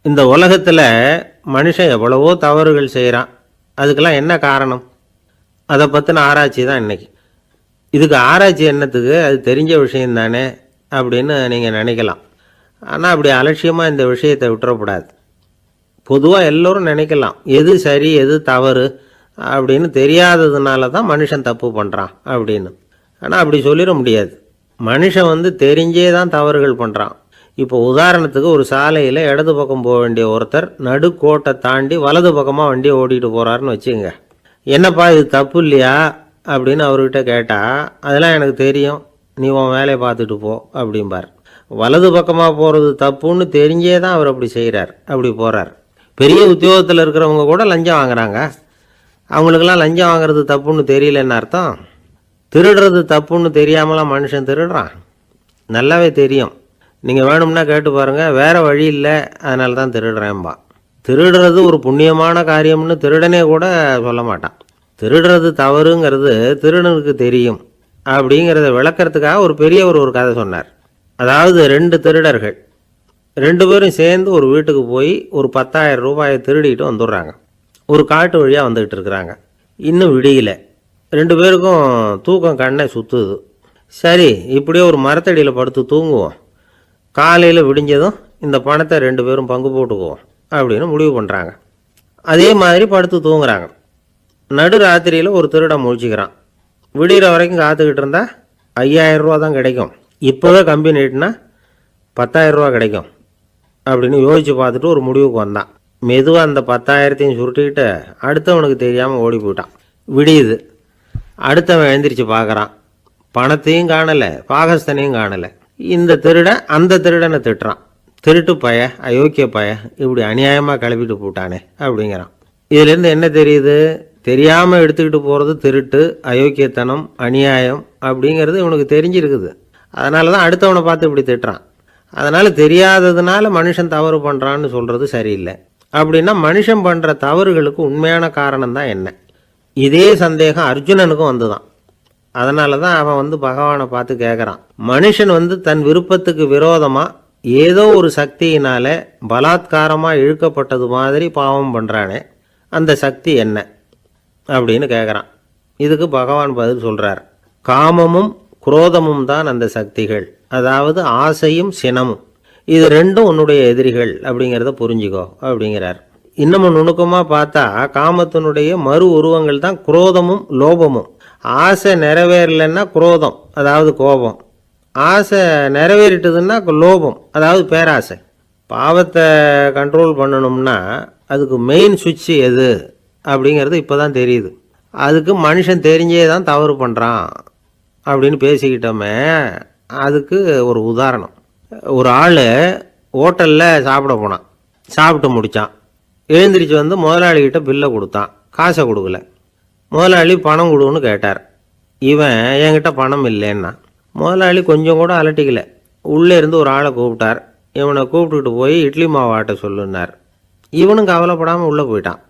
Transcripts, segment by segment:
இந்த உலகத்தில் மனுஷன் எவ்வளவோ தவறுகள் செய்கிறான். அதுக்கெல்லாம் என்ன காரணம்? அதை பற்றின ஆராய்ச்சி தான் இன்றைக்கி. இதுக்கு ஆராய்ச்சி என்னத்துக்கு? அது தெரிஞ்ச விஷயம் தானே அப்படின்னு நீங்கள் நினைக்கலாம். ஆனால் அப்படி அலட்சியமாக இந்த விஷயத்தை விட்டுறக்கூடாது. பொதுவாக எல்லோரும் நினைக்கலாம், எது சரி எது தவறு அப்படின்னு தெரியாததுனால தான் மனுஷன் தப்பு பண்ணுறான் அப்படின்னு. ஆனால் அப்படி சொல்லிட முடியாது. மனுஷன் தெரிஞ்சே தான் தவறுகள் பண்ணுறான். இப்போ உதாரணத்துக்கு ஒரு சாலையில் இடது பக்கம் போக வேண்டிய ஒருத்தர் நடுக்கோட்டை தாண்டி வலது பக்கமாக வண்டியை ஓட்டிகிட்டு போகிறாருன்னு வச்சுங்க. என்னப்பா இது தப்பு இல்லையா அப்படின்னு அவர்கிட்ட கேட்டால், அதெல்லாம் எனக்கு தெரியும், நீ உன் வேலையை பார்த்துட்டு போ அப்படிம்பார். வலது பக்கமாக போகிறது தப்புன்னு தெரிஞ்சே தான் அவர் அப்படி செய்கிறார், அப்படி போகிறார். பெரிய உத்தியோகத்தில் இருக்கிறவங்க கூட லஞ்சம் வாங்குறாங்க. அவங்களுக்கெல்லாம் லஞ்சம் வாங்குறது தப்புன்னு தெரியலன்னு அர்த்தம். திருடுறது தப்புன்னு தெரியாமலாம் மனுஷன் திருடுறான். நல்லாவே தெரியும். நீங்கள் வேணும்னா கேட்டு பாருங்கள், வேறு வழி இல்லை அதனால தான் திருடுறேன்பா. திருடுறது ஒரு புண்ணியமான காரியம்னு திருடனே கூட சொல்ல மாட்டான். திருடுறது தவறுங்கிறது திருடனுக்கு தெரியும் அப்படிங்கிறத விளக்கிறதுக்காக ஒரு பெரியவர் ஒரு கதை சொன்னார். அதாவது 2 திருடர்கள் 2 பேரும் சேர்ந்து ஒரு வீட்டுக்கு போய் ஒரு 10,000 ரூபாயை திருடிட்டு வந்துடுறாங்க. ஒரு காட்டு வழியாக வந்துக்கிட்டு இருக்கிறாங்க. இன்னும் விடியல. 2 பேருக்கும் தூக்கம் கண்ணை சுற்றுது. சரி, இப்படியே ஒரு மரத்தடியில் படுத்து தூங்குவோம், காலையில் விடிஞ்சதும் இந்த பணத்தை 2 பேரும் பங்கு போட்டுக்குவோம் அப்படின்னு முடிவு பண்ணுறாங்க. அதே மாதிரி படுத்து தூங்குறாங்க. நடு ராத்திரியில் ஒரு திருடன் முழிச்சிக்கிறான். விடிகிற வரைக்கும் காத்துக்கிட்டு இருந்தால் 5,000 ரூபா தான் கிடைக்கும், இப்போவே கம்பி நீட்டினா 10,000 ரூபா கிடைக்கும் அப்படின்னு யோசித்து பார்த்துட்டு ஒரு முடிவுக்கு வந்தான். மெதுவாக அந்த 10,000த்தையும் சுருட்டிக்கிட்டு அடுத்தவனுக்கு தெரியாமல் ஓடி போயிட்டான். விடியுது. அடுத்தவன் எழுந்திரிச்சு பார்க்குறான். பணத்தையும் காணலை, பாகஸ்தனையும் காணலை. இந்த திருடன் அந்த திருடனை திட்டுறான். திருட்டு பய, அயோக்கிய பய, இப்படி அநியாயமாக கிளப்பிட்டு போட்டானே அப்படிங்கிறான். இதுலேருந்து என்ன தெரியுது? தெரியாமல் எடுத்துக்கிட்டு போகிறது திருட்டு, அயோக்கியத்தனம், அநியாயம் அப்படிங்கிறது இவனுக்கு தெரிஞ்சிருக்குது. அதனால தான் அடுத்தவனை பார்த்து இப்படி திட்டுறான். அதனால் தெரியாததுனால மனுஷன் தவறு பண்ணுறான்னு சொல்கிறது சரியில்லை. அப்படின்னா மனுஷன் பண்ணுற தவறுகளுக்கு உண்மையான காரணம் தான் என்ன? இதே சந்தேகம் அர்ஜுனனுக்கும் வந்துதான். அதனால தான் அவன் பகவானை பார்த்து கேட்குறான், மனுஷன் தன் விருப்பத்துக்கு விரோதமாக ஏதோ ஒரு சக்தியினால பலாத்காரமாக இழுக்கப்பட்டது மாதிரி பாவம் பண்ணுறானே, அந்த சக்தி என்ன அப்படின்னு கேட்குறான். இதுக்கு பகவான் பதில் சொல்கிறார், காமமும் குரோதமும் தான் அந்த சக்திகள், அதாவது ஆசையும் சினமும். இது 2ம் உன்னுடைய எதிரிகள் அப்படிங்கிறத புரிஞ்சுக்கோ அப்படிங்கிறார். இன்னமும் நுணுக்கமாக பார்த்தா காமத்தினுடைய மறு உருவங்கள் தான் குரோதமும் லோபமும். ஆசை நிறைவேறலைன்னா குரோதம், அதாவது கோபம். ஆசை நிறைவேறிட்டதுன்னா லோபம், அதாவது பேராசை. பாவத்தை கண்ட்ரோல் பண்ணணும்னா அதுக்கு மெயின் சுவிட்சு எது அப்படிங்கிறது இப்போ தான் தெரியுது. அதுக்கு மனுஷன் தெரிஞ்சே தான் தவறு பண்ணுறான் அப்படின்னு பேசிக்கிட்டோமே. அதுக்கு ஒரு உதாரணம். ஒரு ஆள் ஹோட்டலில் சாப்பிட போனான். சாப்பிட்டு முடித்தான். எழுந்திரிச்சு முதலாளிகிட்ட பில்லை கொடுத்தான். காசை கொடுக்கல. முதலாளி பணம் கொடுன்னு கேட்டார். இவன் என்கிட்ட பணம் இல்லைன்னா. முதலாளி கொஞ்சம் கூட அலட்டிக்கல. உள்ளே இருந்து ஒரு ஆளை கூப்பிட்டார். இவனை கூப்பிட்டுக்கிட்டு போய் இட்லி மாவு ஆட்ட சொல்லுன்னார். இவனும் கவலைப்படாமல் உள்ளே போயிட்டான்.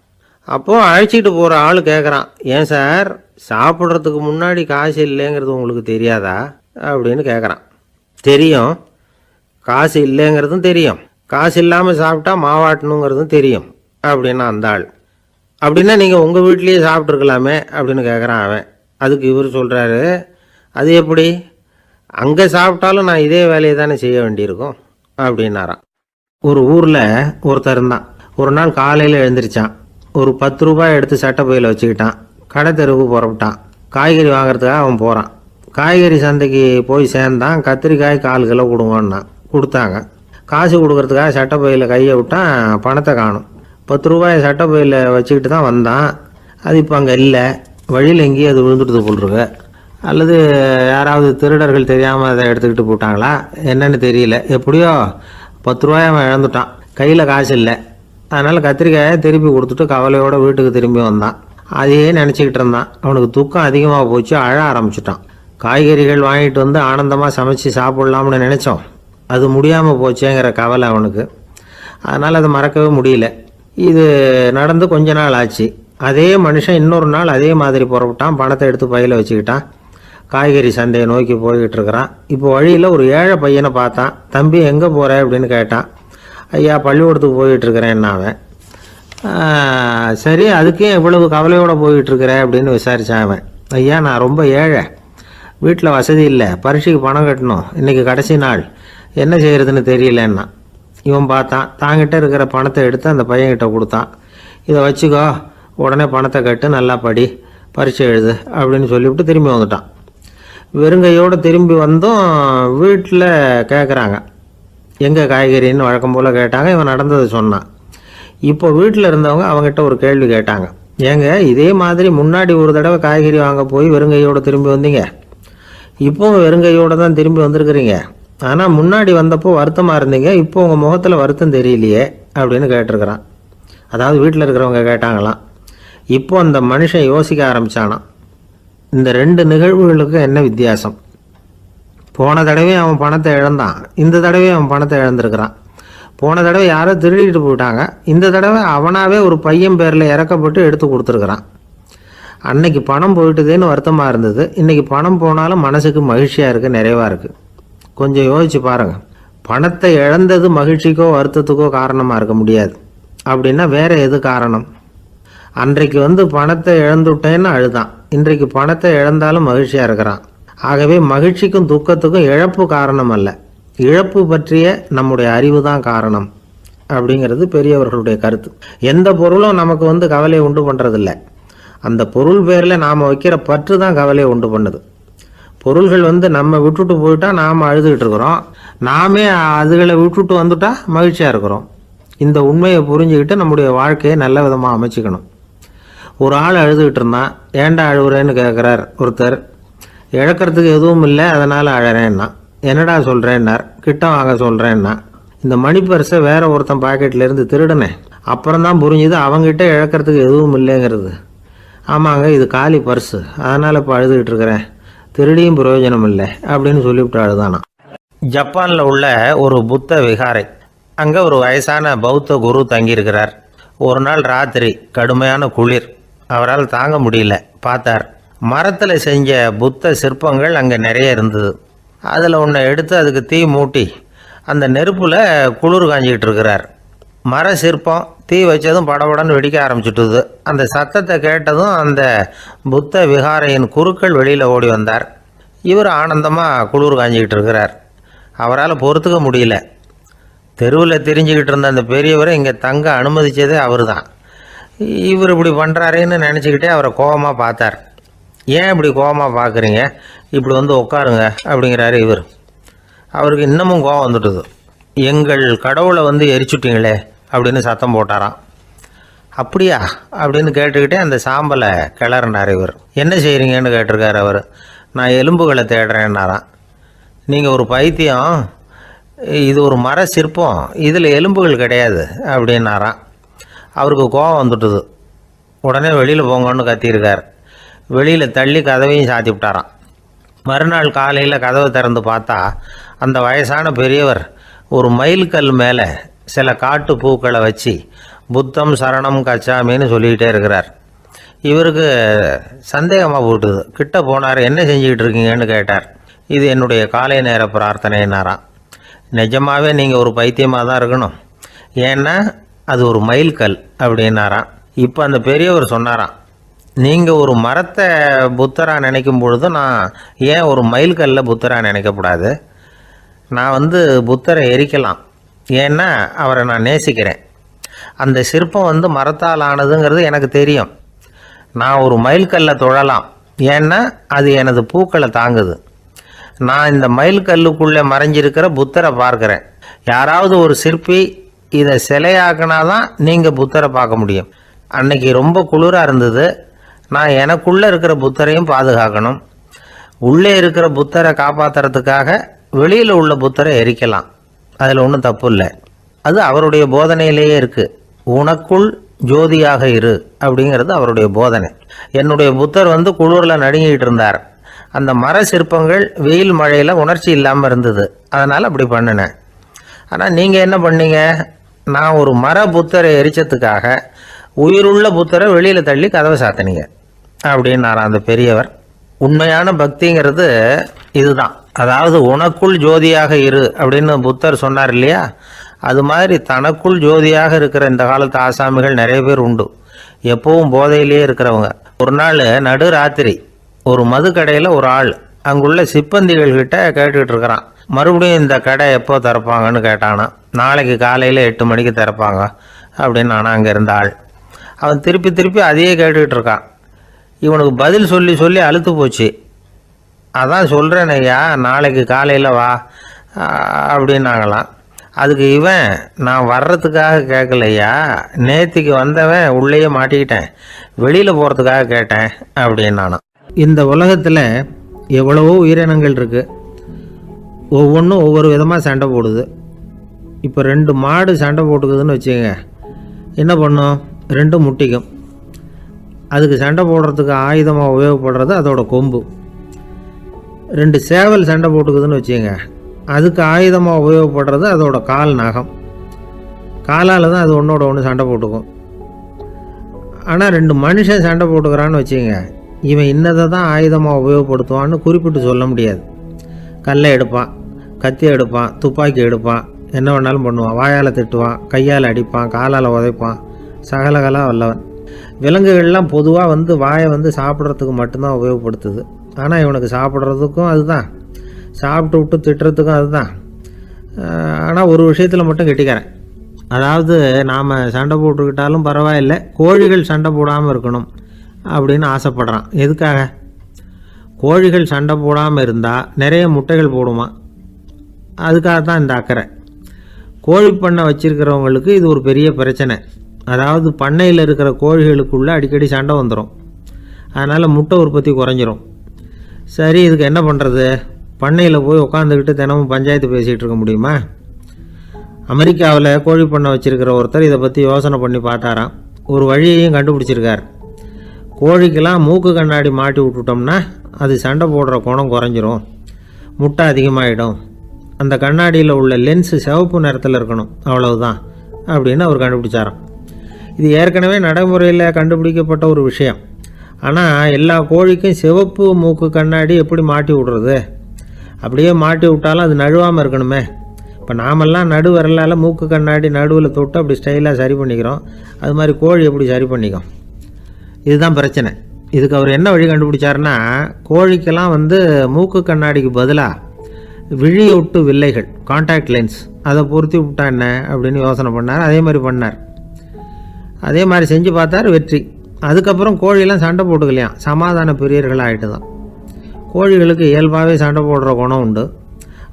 அப்போது அழைச்சிட்டு போகிற ஆள் கேட்குறான், ஏன் சார் சாப்பிட்றதுக்கு முன்னாடி காசு இல்லைங்கிறது உங்களுக்கு தெரியாதா அப்படின்னு கேட்குறான். தெரியும், காசு இல்லைங்கிறதும் தெரியும், காசு இல்லாமல் சாப்பிட்டா மாவாட்டணுங்கிறதும் தெரியும் அப்படின்னா அந்த ஆள். அப்படின்னா நீங்கள் உங்கள் வீட்லேயே சாப்பிட்ருக்கலாமே அப்படின்னு கேட்குறான் அவன். அதுக்கு இவர் சொல்கிறாரு, அது எப்படி, அங்கே சாப்பிட்டாலும் நான் இதே வேலையை தானே செய்ய வேண்டியிருக்கும் அப்படின்னாரான். ஒரு ஊரில் ஒருத்தர் இருந்தான். ஒரு நாள் காலையில் எழுந்திரிச்சான். ஒரு 10 ரூபாய் எடுத்து சட்டை பையில் வச்சுக்கிட்டான். கடை தெருவுக்கு புறப்பட்டான். காய்கறி வாங்குறதுக்காக அவன் போகிறான். காய்கறி சந்தைக்கு போய் சேர்ந்தான். கத்திரிக்காய் 4 கிலோ கொடுங்கன்னா கொடுத்தாங்க. காசு கொடுக்கறதுக்காக சட்டை பையில் கையை விட்டான். பணத்தை காணும். 10 ரூபாயை சட்டை பையில் வச்சுக்கிட்டு தான் வந்தான். அது இப்போ அங்கே இல்லை. வழியில் எங்கேயும் அது விழுந்துட்டு போட்டிருக்கு. அல்லது யாராவது திருடர்கள் தெரியாமல் அதை எடுத்துக்கிட்டு போட்டாங்களா என்னன்னு தெரியல. எப்படியோ 10 ரூபாயை அவன் இழந்துட்டான். கையில் காசு இல்லை. அதனால் கத்திரிக்காயை திருப்பி கொடுத்துட்டு கவலையோடு வீட்டுக்கு திரும்பி வந்தான். அதையே நினச்சிக்கிட்டு இருந்தான். அவனுக்கு துக்கம் அதிகமாக போச்சு. அழ ஆரம்பிச்சிட்டான். காய்கறிகள் வாங்கிட்டு ஆனந்தமாக சமைச்சு சாப்பிட்லாம்னு நினச்சோம். அது முடியாமல் போச்சேங்கிற கவலை அவனுக்கு. அதனால் அதை மறக்கவே முடியல. இது நடந்து கொஞ்ச நாள் ஆச்சு. அதே மனுஷன் இன்னொரு நாள் அதே மாதிரி புறப்பட்டான். பணத்தை எடுத்து பையில் வச்சுக்கிட்டான். காய்கறி சந்தையை நோக்கி போய்கிட்டு இருக்கிறான். இப்போ வழியில் ஒரு ஏழை பையனை பார்த்தான். தம்பி எங்கே போகிற அப்படின்னு கேட்டான். ஐயா பள்ளிக்கூடத்துக்கு போயிட்டுருக்கிறேன் அவன். சரி, அதுக்கே இவ்வளவு கவலையோடு போயிட்டுருக்கிற அப்படின்னு விசாரித்தான் அவன். ஐயா நான் ரொம்ப ஏழை, வீட்டில் வசதி இல்லை, பரீட்சைக்கு பணம் கட்டணும், இன்றைக்கி கடைசி நாள், என்ன செய்கிறதுன்னு தெரியலன்னா. இவன் பார்த்தான், தாங்கிட்ட இருக்கிற பணத்தை எடுத்து அந்த பையன்கிட்ட கொடுத்தான். இதை வச்சுக்கோ, உடனே பணத்தை கட்டு, நல்லா படி, பரீட்சை எழுது அப்படின்னு சொல்லிவிட்டு திரும்பி வந்துட்டான். வெறுங்கையோடு திரும்பி வந்தும் வீட்டில் கேட்குறாங்க எங்கே காய்கறின்னு வழக்கம் போல் கேட்டாங்க. இவன் நடந்ததை சொன்னான். இப்போ வீட்டில் இருந்தவங்க அவங்ககிட்ட ஒரு கேள்வி கேட்டாங்க. ஏங்க இதே மாதிரி முன்னாடி ஒரு தடவை காய்கறி வாங்க போய் வெறுங்கையோடு திரும்பி வந்தீங்க, இப்போவும் வெறுங்கையோடு தான் திரும்பி வந்திருக்கிறீங்க, ஆனால் முன்னாடி வந்தப்போ வருத்தமாக இருந்தீங்க, இப்போ உங்கள் முகத்தில் வருத்தம் தெரியலையே அப்படின்னு கேட்டிருக்கிறான். அதாவது வீட்டில் இருக்கிறவங்க கேட்டாங்களாம். இப்போ அந்த மனுஷன் யோசிக்க ஆரம்பித்தானான், இந்த 2 நிகழ்வுகளுக்கு என்ன வித்தியாசம்? போன தடவை அவன் பணத்தை இழந்தான், இந்த தடவை அவன் பணத்தை இழந்திருக்கிறான். போன தடவை யாரோ திருடிட்டு போயிட்டாங்க, இந்த தடவை அவனாவே ஒரு பையன் பேரில் இறக்கப்பட்டு எடுத்து கொடுத்துருக்குறான். அன்னைக்கு பணம் போயிட்டுதேன்னு வருத்தமாக இருந்தது, இன்றைக்கி பணம் போனாலும் மனசுக்கு மகிழ்ச்சியாக இருக்குது, நிறைவாக இருக்குது. கொஞ்சம் யோசிச்சு பாருங்கள். பணத்தை இழந்தது மகிழ்ச்சிக்கோ வருத்தத்துக்கோ காரணமாக இருக்க முடியாது. அப்படின்னா வேறு எது காரணம்? அன்றைக்கு பணத்தை இழந்துட்டேன்னு அழுதான், இன்றைக்கு பணத்தை இழந்தாலும் மகிழ்ச்சியாக இருக்கிறான். ஆகவே மகிழ்ச்சிக்கும் துக்கத்துக்கும் இழப்பு காரணம் அல்ல, இழப்பு பற்றிய நம்முடைய அறிவு தான் காரணம் அப்படிங்கிறது பெரியவர்களுடைய கருத்து. எந்த பொருளும் நமக்கு கவலையை உண்டு பண்ணுறதில்ல, அந்த பொருள் பேரில் நாம் வைக்கிற பற்று தான் கவலையை உண்டு பண்ணுது. பொருள்கள் நம்ம விட்டுட்டு போயிட்டா நாம் அழுதுகிட்டு இருக்கிறோம், நாமே அதுகளை விட்டுட்டு வந்துட்டா மகிழ்ச்சியாக இருக்கிறோம். இந்த உண்மையை புரிஞ்சுக்கிட்டு நம்முடைய வாழ்க்கையை நல்ல விதமாக அமைச்சிக்கணும். ஒரு ஆள் அழுதுகிட்டு இருந்தான், ஏன்டா அழுகுறேன்னு கேட்குறார் ஒருத்தர். இழக்கிறதுக்கு எதுவும் இல்லை அதனால் அழறேன்னா. என்னடா சொல்கிறேன்னார். கிட்ட வாங்க சொல்கிறேன்னா. இந்த மணி பர்ஸை வேற ஒருத்தன் பாக்கெட்லேருந்து திருடினேன், அப்புறம் தான் புரிஞ்சுது அவங்ககிட்ட இழக்கிறதுக்கு எதுவும் இல்லைங்கிறது. ஆமாங்க இது காலி பர்ஸு, அதனால் இப்போ அழுதுகிட்டு இருக்கிறேன், திருடியும் பிரயோஜனம் இல்லை அப்படின்னு சொல்லிவிட்டு அழுதானா. ஜப்பானில் உள்ள ஒரு புத்த விகாரை, அங்கே ஒரு வயசான பௌத்த குரு தங்கியிருக்கிறார். ஒரு நாள் ராத்திரி கடுமையான குளிர், அவரால் தாங்க முடியல. பார்த்தார், மரத்தில் செஞ்ச புத்த சிற்பங்கள் அங்கே நிறைய இருந்தது. அதில் ஒன்றை எடுத்து அதுக்கு தீ மூட்டி அந்த நெருப்பில் குளிர் காஞ்சிக்கிட்டு இருக்கிறார். மர சிற்பம் தீ வச்சதும் படபடன்னு வெடிக்க ஆரம்பிச்சுட்டுது. அந்த சத்தத்தை கேட்டதும் அந்த புத்த விகாரையின் குருக்கள் வெளியில் ஓடி வந்தார். இவர் ஆனந்தமாக குளிர் காஞ்சிக்கிட்டு இருக்கிறார். அவரால் பொறுத்துக்க முடியல. தெருவில் தெரிஞ்சுக்கிட்டு இருந்த அந்த பெரியவரை இங்கே தங்க அனுமதித்ததே அவர் தான். இவர் இப்படி பண்ணுறாருன்னு நினச்சிக்கிட்டே அவரை கோபமாக பார்த்தார். ஏன் இப்படி கோபமாக பார்க்குறீங்க, இப்படி உட்காருங்க அப்படிங்கிறாரு இவர். அவருக்கு இன்னமும் கோபம் வந்துட்டுது. எங்கள் கடவுளை எரிச்சுட்டிங்களே அப்படின்னு சத்தம் போட்டாராம். அப்படியா அப்படின்னு கேட்டுக்கிட்டே அந்த சாம்பலை கிளறினார் இவர். என்ன செய்கிறீங்கன்னு கேட்டிருக்காரு அவர். நான் எலும்புகளை தேடுறேன்னாராம். நீங்கள் ஒரு பைத்தியம், இது ஒரு மர சிற்பம், இதில் எலும்புகள் கிடையாது அப்படின்னாராம். அவருக்கு கோபம் வந்துட்டுது. உடனே வெளியில் போங்கன்னு கத்தியிருக்கார். வெளியில் தள்ளி கதவையும் சாத்தி விட்டாராம். மறுநாள் காலையில் கதவை திறந்து பார்த்தா அந்த வயசான பெரியவர் ஒரு மைல்கல் மேலே சில காட்டு பூக்களை வச்சு புத்தம் சரணம் கச்சாமின்னு சொல்லிக்கிட்டே இருக்கிறார். இவருக்கு சந்தேகமாக போட்டுது. கிட்ட போனார். என்ன செஞ்சுக்கிட்டு இருக்கீங்கன்னு கேட்டார். இது என்னுடைய காலை நேர பிரார்த்தனைன்னாராம். நிஜமாகவே நீங்கள் ஒரு பைத்தியமாக தான் இருக்கணும், ஏன்னா அது ஒரு மைல்கல் அப்படின்னாராம். இப்போ அந்த பெரியவர் சொன்னாராம், நீங்கள் ஒரு மரத்தை புத்தராக நினைக்கும் பொழுது நான் ஏன் ஒரு மைல்கல்ல புத்தராக நினைக்கக்கூடாது? நான் புத்தரை எரிக்கலாம், ஏன்னா அவரை நான் நேசிக்கிறேன். அந்த சிற்பம் மரத்தால் ஆனதுங்கிறது எனக்கு தெரியும். நான் ஒரு மைல்கல்லை தொழலாம், ஏன்னா அது எனது பூக்களை தாங்குது. நான் இந்த மைல்கல்லுக்குள்ளே மறைஞ்சிருக்கிற புத்தரை பார்க்குறேன். யாராவது ஒரு சிற்பி இதை சிலையாக்கினாதான் நீங்கள் புத்தரை பார்க்க முடியும். அன்னைக்கு ரொம்ப குளிராக இருந்தது. நான் எனக்குள்ளே இருக்கிற புத்தரையும் பாதுகாக்கணும். உள்ளே இருக்கிற புத்தரை காப்பாற்றுறதுக்காக வெளியில் உள்ள புத்தரை எரிக்கலாம், அதில் ஒன்றும் தப்பு இல்லை. அது அவருடைய போதனையிலேயே இருக்குது. உனக்குள் ஜோதியாக இரு அப்படிங்கிறது அவருடைய போதனை. என்னுடைய புத்தர் குளிரில் நடுங்கிட்டு இருந்தார். அந்த மர சிற்பங்கள் வெயில் மழையில் உணர்ச்சி இல்லாமல் இருந்தது, அதனால் அப்படி பண்ணினேன். ஆனால் நீங்கள் என்ன பண்ணீங்க? நான் ஒரு மர புத்தரை எரிச்சதுக்காக உயிருள்ள புத்தரை வெளியில் தள்ளி கதவை சாத்தினீங்க அப்படின்னாராம் அந்த பெரியவர். உண்மையான பக்திங்கிறது இதுதான். அதாவது உனக்குள் ஜோதியாக இரு அப்படின்னு புத்தர் சொன்னார் இல்லையா, அது மாதிரி தனக்குள் ஜோதியாக இருக்கிற இந்த காலத்து ஆசாமிகள் நிறைய பேர் உண்டு. எப்பவும் போதையிலேயே இருக்கிறவங்க. ஒரு நாள் நடு ராத்திரி ஒரு மது கடையில் ஒரு ஆள் அங்குள்ள சிப்பந்திகள் கிட்ட கேட்டுக்கிட்டு இருக்கிறான். மறுபடியும் இந்த கடை எப்போ திறப்பாங்கன்னு கேட்டானா. நாளைக்கு காலையில் 8 மணிக்கு திறப்பாங்க அப்படின்னு நான் அங்கே இருந்த ஆள். அவன் திருப்பி திருப்பி அதையே கேட்டுக்கிட்டு இருக்கான். இவனுக்கு பதில் சொல்லி சொல்லி அழுத்து போச்சு. அதான் சொல்கிறேன் ஐயா, நாளைக்கு காலையில் வா அப்படின்னாங்களாம். அதுக்கு இவன், நான் வர்றதுக்காக கேட்கலையா, நேற்றுக்கு வந்தவன் உள்ளேயே மாட்டிக்கிட்டேன், வெளியில் போகிறதுக்காக கேட்டேன் அப்படின்னு நானும். இந்த உலகத்தில் எவ்வளவோ உயிரினங்கள் இருக்குது. ஒவ்வொன்றும் ஒவ்வொரு விதமாக சண்டை போடுது. இப்போ 2 மாடு சண்டை போட்டுக்குதுன்னு வச்சுக்கோங்க. என்ன பண்ணும்? 2 முட்டிக்கும். அதுக்கு சண்டை போடுறதுக்கு ஆயுதமாக உபயோகப்படுறது அதோட கொம்பு. 2 சேவல் சண்டை போட்டுக்குதுன்னு வச்சுக்கோங்க. அதுக்கு ஆயுதமாக உபயோகப்படுறது அதோட கால் நகம். காலால் தான் அது ஒன்றோட ஒன்று சண்டை போட்டுக்கும். ஆனால் 2 மனுஷன் சண்டை போட்டுக்கிறான்னு வச்சுக்கோங்க. இவன் இன்னதை தான் ஆயுதமாக உபயோகப்படுத்துவான்னு குறிப்பிட்டு சொல்ல முடியாது. கல்லை எடுப்பான், கத்தி எடுப்பான், துப்பாக்கி எடுப்பான், என்ன வேணாலும் பண்ணுவான். வாயால் திட்டுவான், கையால் அடிப்பான், காலால் உதைப்பான், சகலகலாக வல்லவன். விலங்குகள்லாம் பொதுவாக வாயை சாப்பிட்றதுக்கு மட்டும்தான் உபயோகப்படுத்துது. ஆனால் இவனுக்கு சாப்பிட்றதுக்கும் அதுதான், சாப்பிட்டு விட்டு திட்டுறதுக்கும் அதுதான். ஆனால் ஒரு விஷயத்தில் மட்டும் கெட்டிக்கிறேன். அதாவது நாம் சண்டை போட்டுக்கிட்டாலும் பரவாயில்லை, கோழிகள் சண்டை போடாமல் இருக்கணும் அப்படின்னு ஆசைப்படுறான். எதுக்காக? கோழிகள் சண்டை போடாமல் இருந்தால் நிறைய முட்டைகள் போடுமா, அதுக்காக தான் இந்த அக்கறை. கோழி பண்ணை வச்சுருக்கிறவங்களுக்கு இது ஒரு பெரிய பிரச்சனை. அதாவது பண்ணையில் இருக்கிற கோழிகளுக்குள்ளே அடிக்கடி சண்டை வந்துடும். அதனால் முட்டை உற்பத்தி குறைஞ்சிரும். சரி, இதுக்கு என்ன பண்ணுறது? பண்ணையில் போய் உட்காந்துக்கிட்டு தினமும் பஞ்சாயத்து பேசிகிட்டு இருக்க முடியுமா? அமெரிக்காவில் கோழி பண்ணை வச்சுருக்கிற ஒருத்தர் இதை பற்றி யோசனை பண்ணி பார்த்தாராம். ஒரு வழியையும் கண்டுபிடிச்சிருக்கார். கோழிக்கெல்லாம் மூக்கு கண்ணாடி மாட்டி விட்டுட்டோம்னா அது சண்டை போடுற குணம் குறைஞ்சிரும், முட்டை அதிகமாகிடும். அந்த கண்ணாடியில் உள்ள லென்ஸு சிவப்பு நிறத்தில் இருக்கணும், அவ்வளவுதான் அப்படின்னு அவர் கண்டுபிடிச்சாராம். இது ஏற்கனவே நடைமுறையில் கண்டுபிடிக்கப்பட்ட ஒரு விஷயம். ஆனால் எல்லா கோழிக்கும் சிவப்பு மூக்கு கண்ணாடி எப்படி மாட்டி விடுறது? அப்படியே மாட்டி விட்டாலும் அது நழுவாமல் இருக்கணுமே. இப்போ நாமெல்லாம் நடு விரலால் மூக்கு கண்ணாடி நடுவில் தொட்டு அப்படி ஸ்டைலாக சரி பண்ணிக்கிறோம். அது மாதிரி கோழி எப்படி சரி பண்ணிக்கும்? இதுதான் பிரச்சனை. இதுக்கு அவர் என்ன வழி கண்டுபிடிச்சாருன்னா, கோழிக்கெல்லாம் மூக்கு கண்ணாடிக்கு பதிலாக விழியொட்டு வில்லைகள், கான்டாக்ட் லென்ஸ், அதை பொருத்தி விட்டா என்ன அப்படின்னு யோசனை பண்ணார். அதே மாதிரி பண்ணார். அதே மாதிரி செஞ்சு பார்த்தார், வெற்றி. அதுக்கப்புறம் கோழியெல்லாம் சண்டை போட்டுக்கலையாம், சமாதான பிரியர்கள் ஆகிட்டு தான். கோழிகளுக்கு இயல்பாகவே சண்டை போடுற குணம் உண்டு.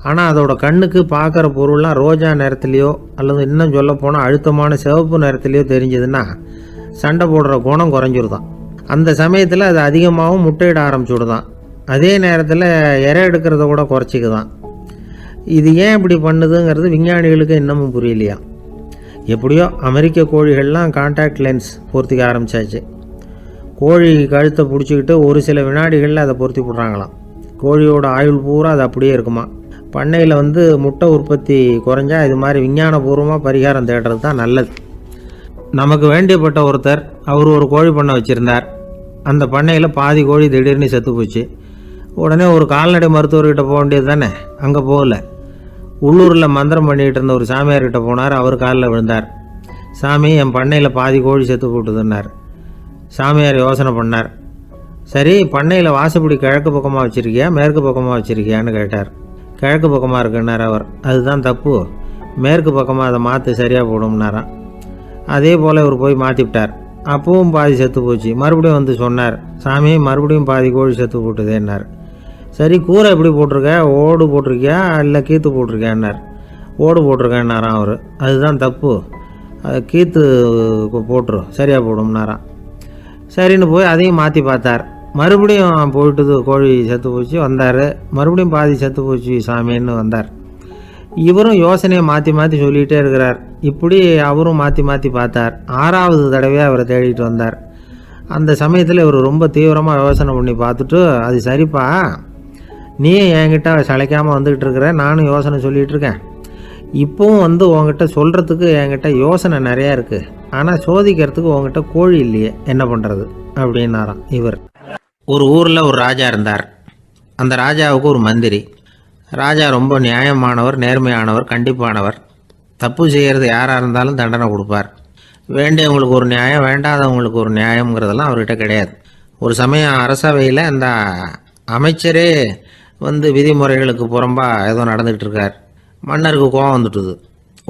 ஆனால் அதோட கண்ணுக்கு பார்க்குற பொருள்லாம் ரோஜா நிறத்துலையோ அல்லது இன்னும் சொல்ல போனால் அழுத்தமான சிவப்பு நிறத்துலையோ தெரிஞ்சதுன்னா சண்டை போடுற குணம் குறைஞ்சிருதான். அந்த சமயத்தில் அது அதிகமாகவும் முட்டையிட ஆரம்பிச்சுடுதான். அதே நேரத்தில் இறை எடுக்கிறத கூட குறைச்சிக்குதான். இது ஏன் இப்படி பண்ணுதுங்கிறது விஞ்ஞானிகளுக்கு இன்னமும் புரியலையா. எப்படியோ அமெரிக்க கோழிகள்லாம் கான்டாக்ட் லென்ஸ் பொருத்திக்க ஆரம்பித்தாச்சு. கோழி கழுத்தை பிடிச்சிக்கிட்டு ஒரு சில வினாடிகளில் அதை பொருத்தி போடுறாங்களாம். கோழியோட ஆயுள் பூரா அது அப்படியே இருக்குமா. பண்ணையில் முட்டை உற்பத்தி குறைஞ்சா இது மாதிரி விஞ்ஞானபூர்வமாக பரிகாரம் தேடுறது தான் நல்லது. நமக்கு வேண்டியப்பட்ட ஒருத்தர், அவர் ஒரு கோழி பண்ணை வச்சுருந்தார். அந்த பண்ணையில் பாதி கோழி திடீர்னு செத்து போச்சு. உடனே ஒரு கால்நடை மருத்துவர்கிட்ட போக வேண்டியது தானே. அங்கே போகல, உள்ளூரில் மந்திரம் பண்ணிகிட்டு இருந்த ஒரு சாமியார்கிட்ட போனார். அவர் காலில் விழுந்தார். சாமி, என் பண்ணையில் பாதி கோழி செத்து போட்டுதுன்னார். சாமியார் யோசனை பண்ணார். சரி, பண்ணையில் வாசப்படி கிழக்கு பக்கமாக வச்சுருக்கியா மேற்கு பக்கமாக வச்சுருக்கியான்னு கேட்டார். கிழக்கு பக்கமாக இருக்குன்னார் அவர். அதுதான் தப்பு, மேற்கு பக்கமாக அதை மாற்று, சரியாக போடும்னாராம். அதே போல் இவர் போய் மாற்றிவிட்டார். அப்பவும் பாதி செத்து போச்சு. மறுபடியும் சொன்னார், சாமி மறுபடியும் பாதி கோழி செத்து போட்டுதேன்னார். சரி, கூரை எப்படி போட்டிருக்க, ஓடு போட்டிருக்கியா இல்லை கீத்து போட்டிருக்கியான்னார். ஓடு போட்டிருக்கேன்னாராம் அவர். அதுதான் தப்பு, அதை கீத்து போட்டுரும், சரியாக போடும்னாராம். சரின்னு போய் அதையும் மாற்றி பார்த்தார். மறுபடியும் போயிட்டுது, கோழி செத்து போச்சு. வந்தார், மறுபடியும் பாதி செத்து போச்சு சாமின்னு வந்தார். இவரும் யோசனையை மாற்றி மாற்றி சொல்லிகிட்டே இருக்கிறார். இப்படி அவரும் மாற்றி மாற்றி பார்த்தார். 6வது தடவையாக அவரை தேடிட்டு வந்தார். அந்த சமயத்தில் இவர் ரொம்ப தீவிரமாக யோசனை பண்ணி பார்த்துட்டு, அது சரிப்பா, நீ என்கிட்ட சளைக்காமல் வந்துக்கிட்டு இருக்கிற, நானும் யோசனை சொல்லிகிட்டு இருக்கேன். இப்போவும் உங்ககிட்ட சொல்கிறதுக்கு என்கிட்ட யோசனை நிறையா இருக்குது, ஆனால் சோதிக்கிறதுக்கு உங்ககிட்ட கோழி இல்லையே, என்ன பண்ணுறது அப்படின்னாராம் இவர். ஒரு ஊரில் ஒரு ராஜா இருந்தார். அந்த ராஜாவுக்கு ஒரு மந்திரி. ராஜா ரொம்ப நியாயமானவர், நேர்மையானவர், கண்டிப்பானவர். தப்பு செய்கிறது யாராக இருந்தாலும் தண்டனை கொடுப்பார். வேண்டியவங்களுக்கு ஒரு நியாயம், வேண்டாதவங்களுக்கு ஒரு நியாயங்கிறதெல்லாம் அவர்கிட்ட கிடையாது. ஒரு சமயம் அரசவையில் அந்த அமைச்சரே விதிமுறைகளுக்கு புறம்பா ஏதோ நடந்துகிட்டு இருக்கார். மன்னருக்கு கோபம் வந்துட்டுது.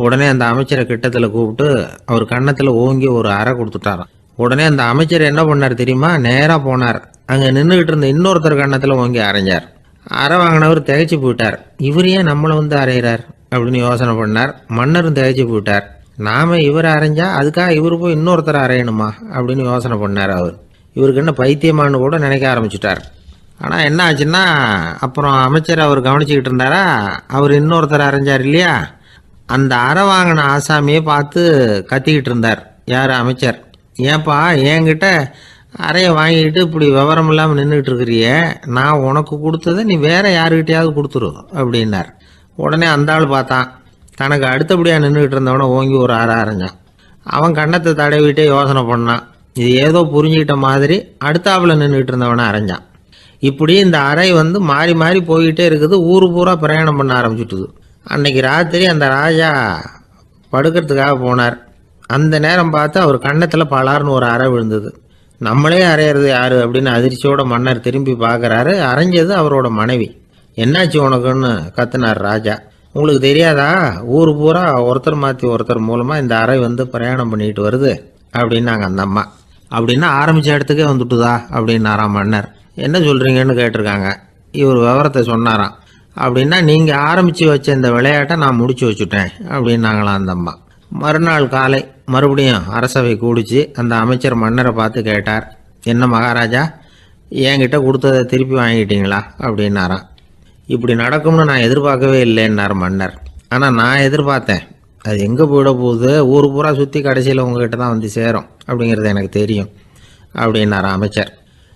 உடனே அந்த அமைச்சரை கிட்டத்தில் கூப்பிட்டு அவர் கன்னத்தில் ஓங்கி ஒரு அறை கொடுத்துட்டாராம். உடனே அந்த அமைச்சர் என்ன பண்ணார் தெரியுமா? நேராக போனார். அங்கே நின்றுக்கிட்டு இருந்த இன்னொருத்தர் கன்னத்தில் ஓங்கி அரைஞ்சார். அறை வாங்கினவர் திகைச்சு போயிட்டார். இவர் ஏன் நம்மளை அரைகிறார் அப்படின்னு யோசனை பண்ணார். மன்னரும் திகைச்சு போயிட்டார். நாம இவரை அரைஞ்சா அதுக்காக இவர் போய் இன்னொருத்தரை அரையணுமா அப்படின்னு யோசனை பண்ணார். இவருக்கு என்ன பைத்தியமானு கூட நினைக்க ஆரம்பிச்சிட்டார். ஆனால் என்ன ஆச்சுன்னா, அப்புறம் அமைச்சர் அவர் கவனிச்சுக்கிட்டு இருந்தாரா, அவர் இன்னொருத்தர் அரைஞ்சார் இல்லையா, அந்த அறை வாங்கின ஆசாமியை பார்த்து கத்திக்கிட்டு இருந்தார். யார்? அமைச்சர். ஏன்பா என்கிட்ட அறையை வாங்கிக்கிட்டு இப்படி விவரம் இல்லாமல் நின்றுக்கிட்டு இருக்கிறிய, நான் உனக்கு கொடுத்ததை நீ வேற யாருக்கிட்டையாவது கொடுத்துரு அப்படின்னார். உடனே அந்த ஆள் பார்த்தான். தனக்கு அடுத்தபடியாக நின்றுக்கிட்டு இருந்தவனை ஓங்கி ஒரு அறை அரைஞ்சான். அவன் கன்னத்தை தடவிட்டே யோசனை பண்ணான். இது ஏதோ புரிஞ்சுக்கிட்ட மாதிரி அடுத்தாப்புல நின்றுக்கிட்டு இருந்தவனை அரைஞ்சான். இப்படி இந்த அறை மாறி மாறி போய்கிட்டே இருக்குது. ஊரு பூரா பிரயாணம் பண்ண ஆரம்பிச்சுட்டுது. அன்னைக்கு ராத்திரி அந்த ராஜா படுக்கிறதுக்காக போனார். அந்த நேரம் பார்த்து அவர் கன்னத்தில் பலார்னு ஒரு அறை விழுந்தது. நம்மளே அரையிறது யாரு அப்படின்னு அதிர்ச்சியோட மன்னர் திரும்பி பார்க்குறாரு. அரைஞ்சது அவரோட மனைவி. என்னாச்சு உனக்குன்னு கத்துனார் ராஜா. உங்களுக்கு தெரியாதா, ஊர் பூரா ஒருத்தர் மாற்றி ஒருத்தர் மூலமாக இந்த அறை பிரயாணம் பண்ணிட்டு வருது அப்படின்னாங்க அந்த அம்மா. அப்படின்னா ஆரம்பித்த இடத்துக்கே வந்துட்டுதா அப்படின்னாராம் மன்னர். என்ன சொல்கிறீங்கன்னு கேட்டிருக்காங்க. இவர் விவரத்தை சொன்னாராம். அப்படின்னா நீங்கள் ஆரம்பித்து வச்ச இந்த விளையாட்டை நான் முடிச்சு வச்சுட்டேன் அப்படின்னாங்களாம் அந்த அம்மா. மறுநாள் காலை மறுபடியும் அரசவை கூடிச்சு. அந்த அமைச்சர் மன்னரை பார்த்து கேட்டார், என்ன மகாராஜா, என்கிட்ட கொடுத்ததை திருப்பி வாங்கிட்டீங்களா அப்படின்னாராம். இப்படி நடக்கும்னு நான் எதிர்பார்க்கவே இல்லைன்னார் மன்னர். ஆனால் நான் எதிர்பார்த்தேன். அது எங்கே போயிட போகுது, ஊர் பூரா சுற்றி கடைசியில் உங்ககிட்ட தான் சேரும் அப்படிங்கிறது எனக்கு தெரியும் அப்படின்னார் அமைச்சர்.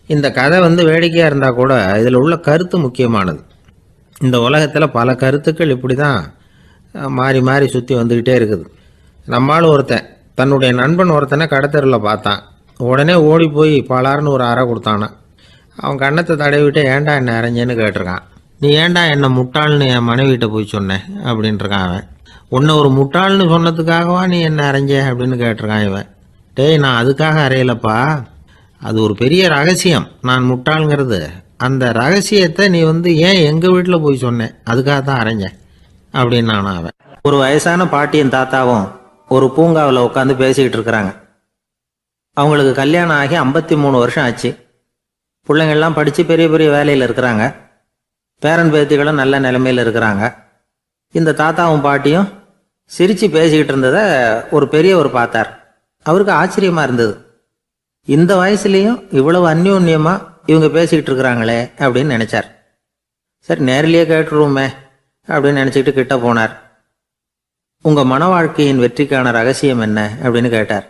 இந்த கதை வேடிக்கையாக இருந்தால் கூட இதில் உள்ள கருத்து முக்கியமானது. இந்த உலகத்தில் பல கருத்துக்கள் இப்படி தான் மாறி மாறி சுற்றி வந்துக்கிட்டே இருக்குது. நம்மால் ஒருத்தன் தன்னுடைய நண்பன் ஒருத்தனை கடத்தரில் பார்த்தான். உடனே ஓடி போய் பலார்னு ஒரு அறை கொடுத்தானா. அவன் கன்னத்தை தடவிட்டு ஏன்டா என்னை அரைஞ்சேன்னு கேட்டிருக்கான். நீ ஏன்டா என்னை முட்டாள்னு என் மனைவிட்ட போய் சொன்னேன் அப்படின்ட்டுருக்கான் அவன். உன்னை ஒரு முட்டாள்னு சொன்னதுக்காகவா நீ என்னை அரைஞ்ச அப்படின்னு கேட்டிருக்கான் இவன். டேய், நான் அதுக்காக அறையலப்பா, அது ஒரு பெரிய ரகசியம். நான் முட்டாளுங்கிறது அந்த ரகசியத்தை நீ ஏன் எங்கள் வீட்டில் போய் சொன்னேன், அதுக்காக தான் அரைஞ்சேன் அப்படின்னு நான் அவன். ஒரு வயசான பாட்டியின் தாத்தாவும் ஒரு பூங்காவில் உட்காந்து பேசிக்கிட்டு இருக்கிறாங்க. அவங்களுக்கு கல்யாணம் ஆகி 53 வருஷம் ஆச்சு. பிள்ளைங்கள்லாம் படித்து பெரிய பெரிய வேலையில் இருக்கிறாங்க. பேரன் பேத்திகளும் நல்ல நிலைமையில் இருக்கிறாங்க. இந்த தாத்தாவும் பாட்டியும் சிரித்து பேசிக்கிட்டு இருந்ததை ஒரு பெரியவர் பார்த்தார். அவருக்கு ஆச்சரியமாக இருந்தது. இந்த வயசுலேயும் இவ்வளவு அந்யோன்யமாக இவங்க பேசிக்கிட்டு இருக்கிறாங்களே அப்படின்னு நினச்சார். சரி, நேரிலேயே கேட்டுருவோமே அப்படின்னு நினச்சிக்கிட்டு கிட்ட போனார். உங்கள் மன வாழ்க்கையின் வெற்றிக்கான ரகசியம் என்ன அப்படின்னு கேட்டார்.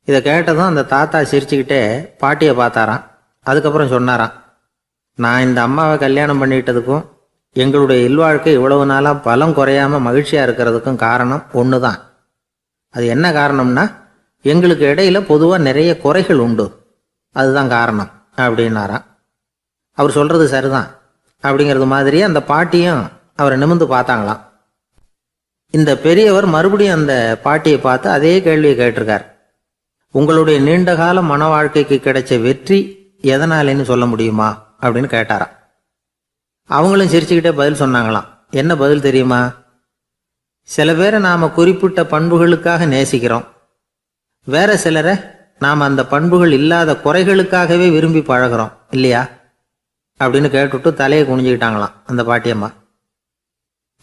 இதை கேட்டதும் அந்த தாத்தா சிரிச்சுக்கிட்டே பாட்டியை பார்த்தாராம். அதுக்கப்புறம் சொன்னாராம், நான் இந்த அம்மாவை கல்யாணம் பண்ணிக்கிட்டதுக்கும் எங்களுடைய இல்வாழ்க்கை இவ்வளவு நாளாக பலம் குறையாமல் மகிழ்ச்சியாக இருக்கிறதுக்கும் காரணம் ஒன்று தான். அது என்ன காரணம்னா, எங்களுக்கு இடையில பொதுவாக நிறைய குறைகள் உண்டு, அதுதான் காரணம் அப்படின்னாராம். அவர் சொல்கிறது சரிதான் அப்படிங்கிறது மாதிரியே அந்த பாட்டியும் அவரை நிமிர்ந்து பார்த்தாங்களாம். இந்த பெரியவர் மறுபடியும் அந்த பாட்டியை பார்த்து அதே கேள்வியை கேட்டிருக்கார். உங்களுடைய நீண்டகால மன வாழ்க்கைக்கு கிடைச்ச வெற்றி எதனாலேன்னு சொல்ல முடியுமா அப்படின்னு கேட்டாராம். அவங்களும் சிரிச்சுக்கிட்டே பதில் சொன்னாங்களாம். என்ன பதில் தெரியுமா? சில பேரை நாம் குறிப்பிட்ட பண்புகளுக்காக நேசிக்கிறோம், வேற சிலரை நாம் அந்த பண்புகள் இல்லாத குறைகளுக்காகவே விரும்பி பழகிறோம் இல்லையா அப்படின்னு கேட்டுவிட்டு தலையை குனிஞ்சுக்கிட்டாங்களாம் அந்த பாட்டியம்மா.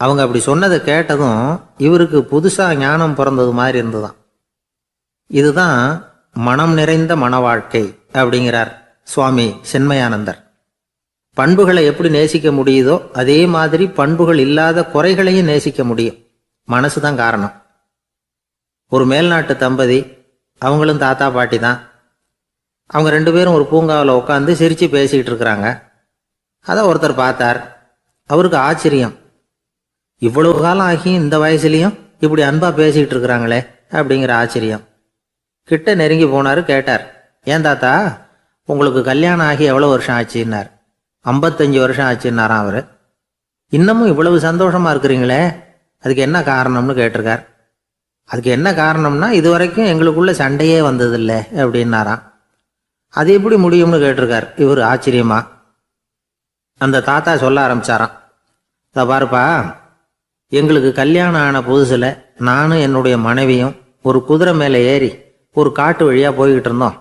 அவங்க அப்படி சொன்னதை கேட்டதும் இவருக்கு புதுசாக ஞானம் பிறந்தது மாதிரி இருந்துதான். இதுதான் மனம் நிறைந்த மன வாழ்க்கை அப்படிங்கிறார் சுவாமி சென்மயானந்தர். பண்புகளை எப்படி நேசிக்க முடியுதோ அதே மாதிரி பண்புகள் இல்லாத குறைகளையும் நேசிக்க முடியும். மனசு தான் காரணம். ஒரு மேல்நாட்டு தம்பதி, அவங்களும் தாத்தா பாட்டி தான். அவங்க 2 பேரும் ஒரு பூங்காவில் உட்காந்து சிரித்து பேசிக்கிட்டு இருக்கிறாங்க. அதை ஒருத்தர் பார்த்தார். அவருக்கு ஆச்சரியம், இவ்வளவு காலம் ஆகி இந்த வயசுலேயும் இப்படி அன்பாக பேசிக்கிட்டு இருக்கிறாங்களே அப்படிங்கிற ஆச்சரியம். கிட்ட நெருங்கி போனார். கேட்டார், ஏன் தாத்தா, உங்களுக்கு கல்யாணம் ஆகி எவ்வளோ வருஷம் ஆச்சுன்னார். 55 வருஷம் ஆச்சுன்னாராம் அவர். இன்னமும் இவ்வளவு சந்தோஷமாக இருக்கிறீங்களே அதுக்கு என்ன காரணம்னு கேட்டிருக்கார். அதுக்கு என்ன காரணம்னா, இது வரைக்கும் எங்களுக்குள்ள சண்டையே வந்ததில்லை அப்படின்னாராம். அது எப்படி முடியும்னு கேட்டிருக்கார் இவர் ஆச்சரியமா. அந்த தாத்தா சொல்ல ஆரம்பிச்சாராம், இதை பாருப்பா, எங்களுக்கு கல்யாணம் ஆன புதுசில் நானும் என்னுடைய மனைவியும் ஒரு குதிரை மேலே ஏறி ஒரு காட்டு வழியாக போய்கிட்டு இருந்தோம்.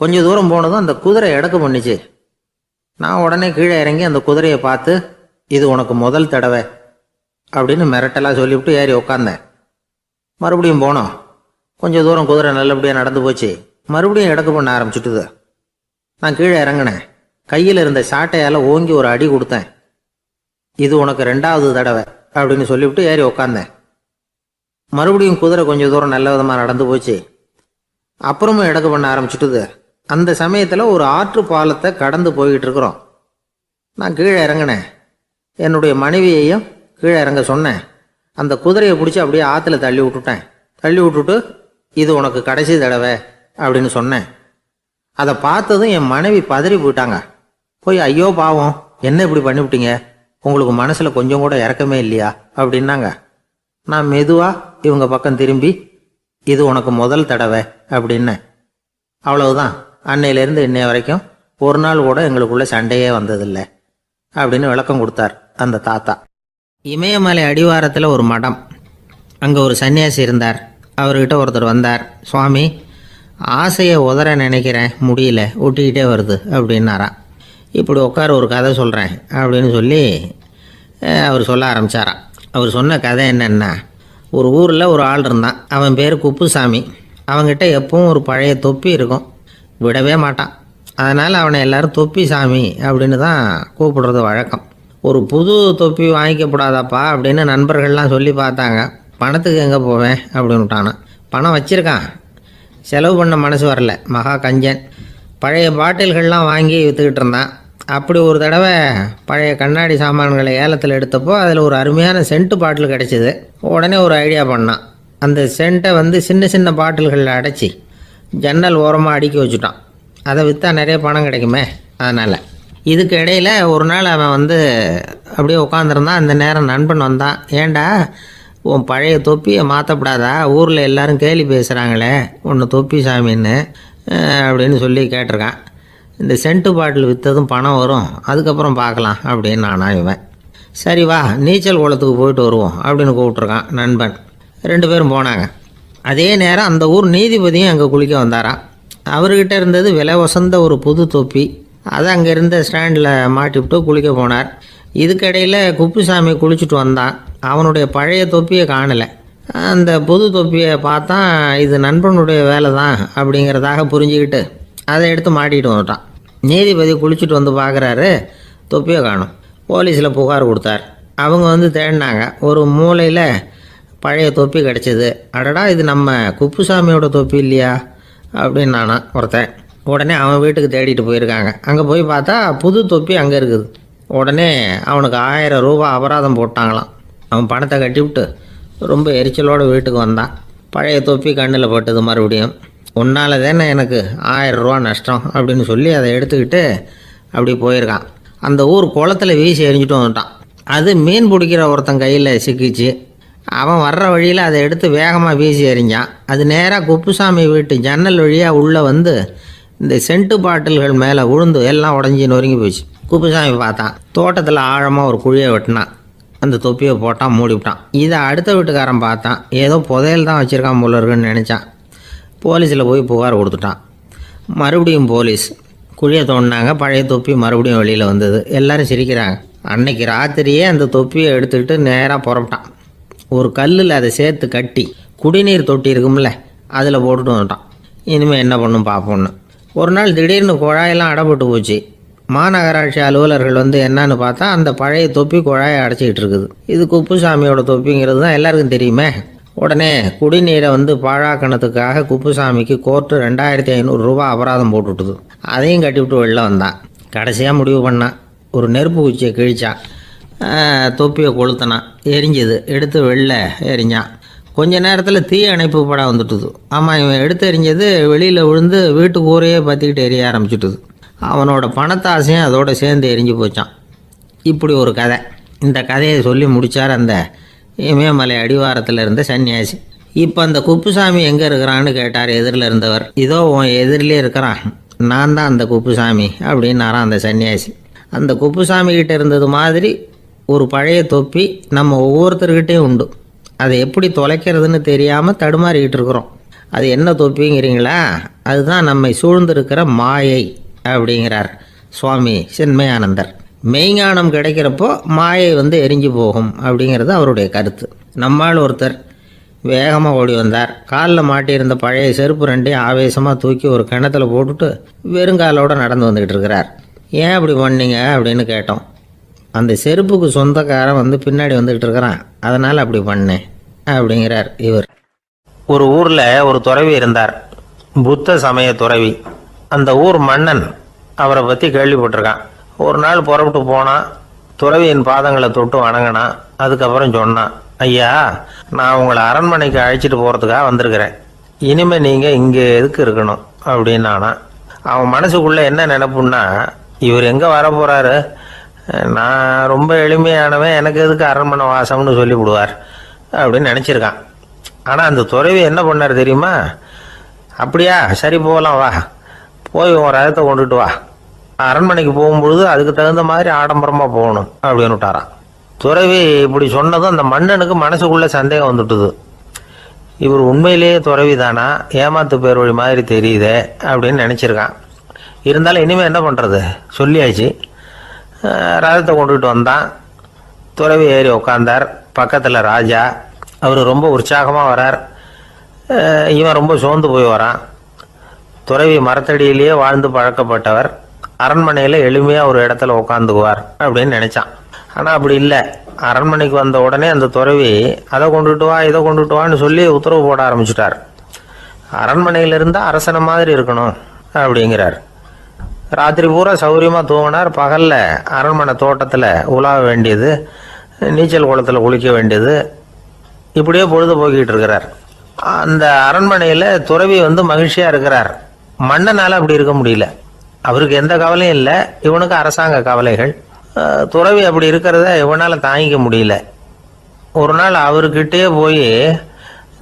கொஞ்சம் தூரம் போனதும் அந்த குதிரை எடக்கு பண்ணிச்சு. நான் உடனே கீழே இறங்கி அந்த குதிரையை பார்த்து, இது உனக்கு முதல் தடவை அப்படின்னு மிரட்டலாக சொல்லிவிட்டு ஏறி உக்காந்தேன். மறுபடியும் போனோம். கொஞ்சம் தூரம் குதிரை நல்லபடியாக நடந்து போச்சு. மறுபடியும் எடக்கு பண்ண ஆரம்பிச்சுட்டுது. நான் கீழே இறங்கினேன். கையில் இருந்த சாட்டையால் ஓங்கி ஒரு அடி கொடுத்தேன். இது உனக்கு 2வது தடவை அப்படின்னு சொல்லிவிட்டு ஏறி உக்காந்தேன். மறுபடியும் குதிரை கொஞ்சம் தூரம் நல்ல விதமாக நடந்து போச்சு. அப்புறமும் எடக்கு பண்ண ஆரம்பிச்சுட்டுது. அந்த சமயத்தில் ஒரு ஆற்று பாலத்தை கடந்து போய்கிட்டு இருக்கிறோம். நான் கீழே இறங்கினேன். என்னுடைய மனைவியையும் கீழே இறங்க சொன்னேன். அந்த குதிரையை பிடிச்சி அப்படியே ஆற்றுல தள்ளி விட்டுட்டேன். தள்ளி விட்டுட்டு, இது உனக்கு கடைசி தடவை அப்படின்னு சொன்னேன். அதை பார்த்ததும் என் மனைவி பதறி போயிட்டாங்க. போய், ஐயோ பாவம், என்ன இப்படி பண்ணிவிட்டீங்க, உங்களுக்கு மனசில் கொஞ்சம் கூட இறக்கமே இல்லையா அப்படின்னாங்க. நான் மெதுவாக இவங்க பக்கம் திரும்பி, இது உனக்கு முதல் தடவை அப்படின்னேன். அவ்வளவுதான். அன்னையிலேருந்து இன்னைய வரைக்கும் ஒரு நாள் கூட எங்களுக்குள்ள சண்டையே வந்ததில்லை அப்படின்னு விளக்கம் கொடுத்தார் அந்த தாத்தா. இமயமலை அடிவாரத்தில் ஒரு மடம். அங்கே ஒரு சன்னியாசி இருந்தார். அவர்கிட்ட ஒருத்தர் வந்தார். சுவாமி, ஆசையை உதற நினைக்கிறேன், முடியல, ஒட்டிக்கிட்டே வருது அப்படின்னாராம். இப்படி உட்கார, ஒரு கதை சொல்கிறேன் அப்படின்னு சொல்லி அவர் சொல்ல ஆரம்பித்தாராம். அவர் சொன்ன கதை என்னென்னா, ஒரு ஊரில் ஒரு ஆள் இருந்தான். அவன் பேர் குப்புசாமி. அவங்ககிட்ட எப்பவும் ஒரு பழைய தொப்பி இருக்கும், விடவே மாட்டான். அதனால் அவனை எல்லோரும் தொப்பி சாமி அப்படின்னு தான் கூப்பிடுறது வழக்கம். ஒரு புது தொப்பி வாங்கிக்கப்படாதாப்பா அப்படின்னு நண்பர்கள்லாம் சொல்லி பார்த்தாங்க. பணத்துக்கு எங்கே போவேன் அப்படின்னு விட்டானா. பணம் வச்சுருக்கான், செலவு பண்ண மனசு வரல, மகா கஞ்சன். பழைய பாட்டில்கள்லாம் வாங்கி விற்றுக்கிட்டு இருந்தான். அப்படி ஒரு தடவை பழைய கண்ணாடி சாமான்களை ஏலத்தில் எடுத்தப்போ அதில் ஒரு அருமையான சென்ட்டு பாட்டில் கிடச்சிது. உடனே ஒரு ஐடியா பண்ணான். அந்த சென்ட்டை சின்ன சின்ன பாட்டில்களில் அடைச்சி ஜன்னல் ஓரமாக அடுக்கி வச்சுட்டான். அதை விற்றா நிறைய பணம் கிடைக்குமே, அதனால். இதுக்கு இடையில் ஒரு நாள் அவன் அப்படியே உட்காந்துருந்தான். அந்த நேரம் நண்பன் வந்தான். ஏண்டா, உன் பழைய தொப்பியை மாற்றப்படாதா, ஊரில் எல்லோரும் கேலி பேசுகிறாங்களே உன்னை தொப்பி சாமின்னு அப்படின்னு சொல்லி கேட்டிருக்கான். இந்த சென்ட்டு பாட்டில் விற்றதும் பணம் வரும், அதுக்கப்புறம் பார்க்கலாம் அப்படின்னு நானா இவன். சரி வா, நீச்சல் குளத்துக்கு போயிட்டு வருவோம் அப்படின்னு கூப்பிட்ருக்கான் நண்பன். 2 பேரும் போனாங்க. அதே நேரம் அந்த ஊர் நீதிபதியும் அங்கே குளிக்க வந்தாராம். அவர்கிட்ட இருந்தது விலை வசந்த ஒரு புது தொப்பி. அதை அங்கே இருந்த ஸ்டாண்டில் மாட்டிவிட்டு குளிக்க போனார். இதுக்கிடையில் குப்புசாமி குளிச்சுட்டு வந்தான். அவனுடைய பழைய தொப்பியை காணலை. அந்த புது தொப்பியை பார்த்தா இது நண்பனுடைய வேலை தான் அப்படிங்கிறதாக புரிஞ்சுக்கிட்டு அதை எடுத்து மாட்டிகிட்டு வந்துட்டான். நீதிபதி குளிச்சுட்டு வந்து பார்க்குறாரு, தொப்பியை காணும். போலீஸில் புகார் கொடுத்தார். அவங்க தேடினாங்க. ஒரு மூலையில் பழைய தொப்பி கிடச்சிது. அடடா, இது நம்ம குப்புசாமியோட தொப்பி இல்லையா அப்படின்னு நானா ஒருத்தன். உடனே அவன் வீட்டுக்கு தேடிட்டு போயிருக்காங்க. அங்கே போய் பார்த்தா புது தொப்பி அங்கே இருக்குது. உடனே அவனுக்கு 1000 ரூபா அபராதம் போட்டாங்களாம். அவன் பணத்தை கட்டிவிட்டு ரொம்ப எரிச்சலோடு வீட்டுக்கு வந்தான். பழைய தொப்பி கண்ணில் பட்டது. மறுபடியும், உன்னால் தானே எனக்கு 1000 ரூபா நஷ்டம் அப்படின்னு சொல்லி அதை எடுத்துக்கிட்டு அப்படி போயிருக்கான். அந்த ஊர் குளத்தில் வீசி எரிஞ்சிட்டு வந்துட்டான். அது மீன் பிடிக்கிற ஒருத்தன் கையில் சிக்கிச்சு. அவன் வர்ற வழியில் அதை எடுத்து வேகமாக வீசி எறிஞ்சான். அது நேராக குப்புசாமி வீட்டு ஜன்னல் வழியாக உள்ளே இந்த சென்ட்டு பாட்டில்கள் மேலே விழுந்து எல்லாம் உடஞ்சி நொறுங்கி போச்சு. குப்புசாமி பார்த்தான். தோட்டத்தில் ஆழமாக ஒரு குழியை வெட்டினான். அந்த தொப்பியை போட்டான், மூடிவிட்டான். இதை அடுத்த வீட்டுக்காரன் பார்த்தான். ஏதோ புதையல் தான் வச்சுருக்கான் போல இருக்குன்னு நினச்சான். போலீஸில் போய் புகார் கொடுத்துட்டான். மறுபடியும் போலீஸ் குழியை தோண்டினாங்க. பழைய தொப்பி மறுபடியும் வெளியில் வந்தது. எல்லோரும் சிரிக்கிறாங்க. அன்னைக்கு ராத்திரியே அந்த தொப்பியை எடுத்துக்கிட்டு நேராக புறப்பட்டான். ஒரு கல்லில் அதை சேர்த்து கட்டி குடிநீர் தொட்டி இருக்கும்ல, அதில் போட்டுட்டு வந்துட்டான். இனிமேல் என்ன பண்ணும் பார்ப்போன்னு. ஒரு நாள் திடீர்னு குழாயெல்லாம் அடைப்பட்டு போச்சு. மாநகராட்சி அலுவலர்கள் என்னன்னு பார்த்தா அந்த பழைய தொப்பி குழாயை அடைச்சிக்கிட்டு இருக்குது. இது குப்புசாமியோட தொப்பிங்கிறது தான் எல்லாருக்கும் தெரியுமே. உடனே குடிநீரை பாழாக்கணத்துக்காக குப்புசாமிக்கு கோர்ட்டு 2500 ரூபா அபராதம் போட்டுவிட்டுது. அதையும் கட்டிவிட்டு வெளில வந்தான். கடைசியாக முடிவு பண்ணான். ஒரு நெருப்பு குச்சியை கிழிச்சான். தொப்பியை கொளுத்தினான். எரிஞ்சது. எடுத்து வெளில எரிஞ்சான். கொஞ்ச நேரத்தில் தீ அணைப்பு படம் வந்துட்டுது. ஆமாம், இவன் எடுத்து எரிஞ்சது வெளியில் விழுந்து வீட்டு கூரையே பற்றிக்கிட்டு எரிய ஆரம்பிச்சுட்டுது. அவனோட பணத்தாசையும் அதோடு சேர்ந்து எரிஞ்சு போச்சான். இப்படி ஒரு கதை. இந்த கதையை சொல்லி முடித்தார் அந்த இமயமலை அடிவாரத்தில் இருந்த சன்னியாசி. இப்போ அந்த குப்புசாமி எங்கே இருக்கிறான்னு கேட்டார் எதிரில் இருந்தவர். இதோ உன் எதிரிலே இருக்கிறான், நான் தான் அந்த குப்புசாமி அப்படின்னாரான் அந்த சன்னியாசி. அந்த குப்புசாமி கிட்ட இருந்தது மாதிரி ஒரு பழைய தொப்பி நம்ம ஒவ்வொருத்தர்கிட்டையும் உண்டு. அதை எப்படி தொலைக்கிறதுன்னு தெரியாமல் தடுமாறிக்கிட்டு இருக்கிறோம். அது என்ன தொப்பிங்கிறீங்களா? அதுதான் நம்மை சூழ்ந்திருக்கிற மாயை அப்படிங்கிறார் சுவாமி சின்மயானந்தர். மெய்ஞானம் கிடைக்கிறப்போ மாயை எரிஞ்சு போகும் அப்படிங்கிறது அவருடைய கருத்து. நம்மால் ஒருத்தர் வேகமாக ஓடி வந்தார். காலில் மாட்டியிருந்த பழைய செருப்பு ரெண்டையும் ஆவேசமாக தூக்கி ஒரு கிணத்துல போட்டுட்டு வெறுங்காலோடு நடந்து வந்துக்கிட்டு இருக்கிறார். ஏன் அப்படி பண்ணீங்க அப்படின்னு கேட்டோம். அந்த செருப்புக்கு சொந்தக்காரன் பின்னாடி வந்துக்கிட்டு இருக்கிறான், அதனால் அப்படி பண்ணேன் அப்படிங்கிறார் இவர். ஒரு ஊரில் ஒரு துறவி இருந்தார், புத்த சமய துறவி. அந்த ஊர் மன்னன் அவரை பற்றி கேள்விப்பட்டிருக்கான். ஒரு நாள் புறப்பட்டு போனான், துறவியின் பாதங்களை தொட்டு வணங்கினான். அதுக்கப்புறம் சொன்னான், ஐயா, நான் உங்களை அரண்மனைக்கு அழைச்சிட்டு போகிறதுக்காக வந்திருக்கிறேன். இனிமேல் நீங்கள் இங்கே எதுக்கு இருக்கணும் அப்படின்னானா. அவன் மனசுக்குள்ளே என்ன நினைப்புன்னா, இவர் எங்கே வர போகிறாரு, நான் ரொம்ப எளிமையானவன், எனக்கு எதுக்கு அரண்மனை வாசம்னு சொல்லிவிடுவார் அப்படின்னு நினச்சிருக்கான். ஆனால் அந்த துறவி என்ன பண்ணார் தெரியுமா? அப்படியா, சரி போகலாம், வா, போய் உன் ரதத்தை கொண்டுட்டு வா, அரண்மனைக்கு போகும்பொழுது அதுக்கு தகுந்த மாதிரி ஆடம்பரமாக போகணும் அப்படின்னு விட்டாரான். துறவி இப்படி சொன்னதும் அந்த மன்னனுக்கு மனசுக்குள்ளே சந்தேகம் வந்துட்டுது. இவர் உண்மையிலேயே துறவி தானா, ஏமாத்து பேர் வழி மாதிரி தெரியுதே அப்படின்னு நினச்சிருக்கான். இருந்தாலும் இனிமேல் என்ன பண்ணுறது, சொல்லியாச்சு. ரதத்தை கொண்டுகிட்டு வந்தான். துறவி ஏறி உட்காந்தார். பக்கத்தில் ராஜா. அவர் ரொம்ப உற்சாகமாக வரார், இவன் ரொம்ப சோர்ந்து போய் வரான். துறவி மரத்தடியிலேயே வாழ்ந்து பழக்கப்பட்டவர், அரண்மனையில் எளிமையாக ஒரு இடத்துல உட்காந்துக்குவார் அப்படின்னு நினச்சான். ஆனால் அப்படி இல்லை. அரண்மனைக்கு வந்த உடனே அந்த துறவி அதை கொண்டுட்டு வா, இதை கொண்டுட்டு வான்னு சொல்லி உத்தரவு போட ஆரம்பிச்சிட்டார். அரண்மனையில் இருந்தால் அரசனை மாதிரி இருக்கணும் அப்படிங்கிறார். ராத்திரி பூரா சௌரியமாக தூங்கினார். பகலில் அரண்மனை தோட்டத்தில் உலாவ வேண்டியது, நீச்சல் குளத்தில் குளிக்க வேண்டியது, இப்படியே பொழுது போக்கிட்டு இருக்கிறார். அந்த அரண்மனையில் துறவி மகிழ்ச்சியாக இருக்கிறார். மன்னனால் அப்படி இருக்க முடியல. அவருக்கு எந்த கவலையும் இல்லை, இவனுக்கு அரசாங்க கவலைகள். துறவி அப்படி இருக்கிறத இவனால் தாங்கிக்க முடியல. ஒரு நாள் அவர்கிட்டே போய்,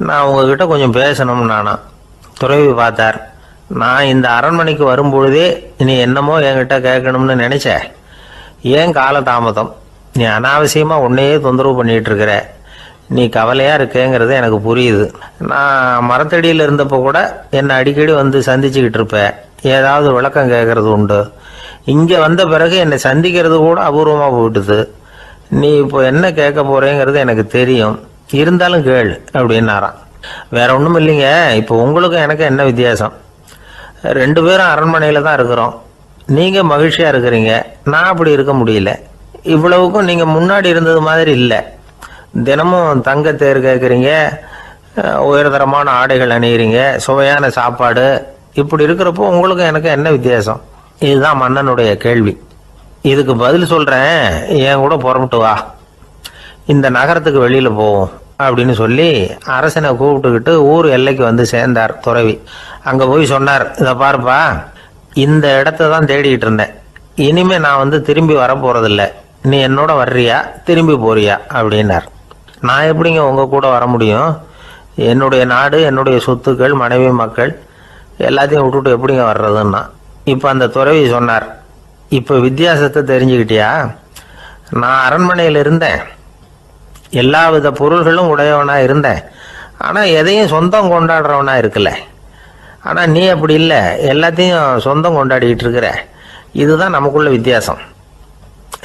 நான் உங்ககிட்ட கொஞ்சம் பேசணும் நானா. துறவி பார்த்தார். நான் இந்த அரண்மனைக்கு வரும்பொழுதே நீ என்னமோ என்கிட்ட கேட்கணும்னு நினைச்ச, ஏன் காலதாமதம்? நீ அனாவசியமாக உன்னையே தொந்தரவு பண்ணிகிட்டு இருக்கிற, நீ கவலையாக இருக்கேங்கிறது எனக்கு புரியுது. நான் மரத்தடியில் இருந்தப்போ கூட என்னை அடிக்கடி சந்திச்சுக்கிட்டு இருப்பேன், ஏதாவது விளக்கம் கேட்கறது உண்டு. இங்கே வந்த பிறகு என்னை சந்திக்கிறது கூட அபூர்வமாக போயிட்டுது. நீ இப்போ என்ன கேட்க போகிறேங்கிறது எனக்கு தெரியும், இருந்தாலும் கேள் அப்படின்னாராம். வேற ஒன்றும் இல்லைங்க, இப்போ உங்களுக்கும் எனக்கு என்ன வித்தியாசம்? 2 பேரும் அரண்மனையில் தான் இருக்கிறோம். நீங்கள் மகிழ்ச்சியாக இருக்கிறீங்க, நான் அப்படி இருக்க முடியல. இவ்வளவுக்கும் நீங்கள் முன்னாடி இருந்தது மாதிரி இல்லை. தினமும் தங்க தேர் கேட்குறீங்க, உயர்தரமான ஆடைகள் அணிகிறீங்க, சுவையான சாப்பாடு. இப்படி இருக்கிறப்போ உங்களுக்கும் எனக்கு என்ன வித்தியாசம்? இதுதான் மன்னனுடைய கேள்வி. இதுக்கு பதில் சொல்கிறேன், என் கூட புறப்பட்டு வா, இந்த நகரத்துக்கு வெளியில் போவோம் அப்படின்னு சொல்லி அரசனை கூப்பிட்டுக்கிட்டு ஊர் எல்லைக்கு சேர்ந்தார் துறவி. அங்கே போய் சொன்னார், இதை பாருப்பா, இந்த இடத்த தான் தேடிக்கிட்டு இருந்தேன். இனிமே நான் திரும்பி வரப்போறதில்ல. நீ என்னோட வர்றியா, திரும்பி போறியா அப்படின்னார். நான் எப்படிங்க உங்கள் கூட வர முடியும்? என்னுடைய நாடு, என்னுடைய சொத்துக்கள், மனைவி, மக்கள் எல்லாத்தையும் விட்டுட்டு எப்படிங்க வர்றதுன்னா. இப்போ அந்த துறவி சொன்னார், இப்போ வித்தியாசத்தை தெரிஞ்சுக்கிட்டியா? நான் அரண்மனையில் இருந்தேன், எல்லா வித பொருள்களும் உடையவனாக இருந்தேன், ஆனால் எதையும் சொந்தம் கொண்டாடுறவனா இருக்கல. ஆனால் நீ அப்படி இல்லை, எல்லாத்தையும் சொந்தம் கொண்டாடிக்கிட்டு இருக்கிற. இதுதான் நமக்குள்ள வித்தியாசம்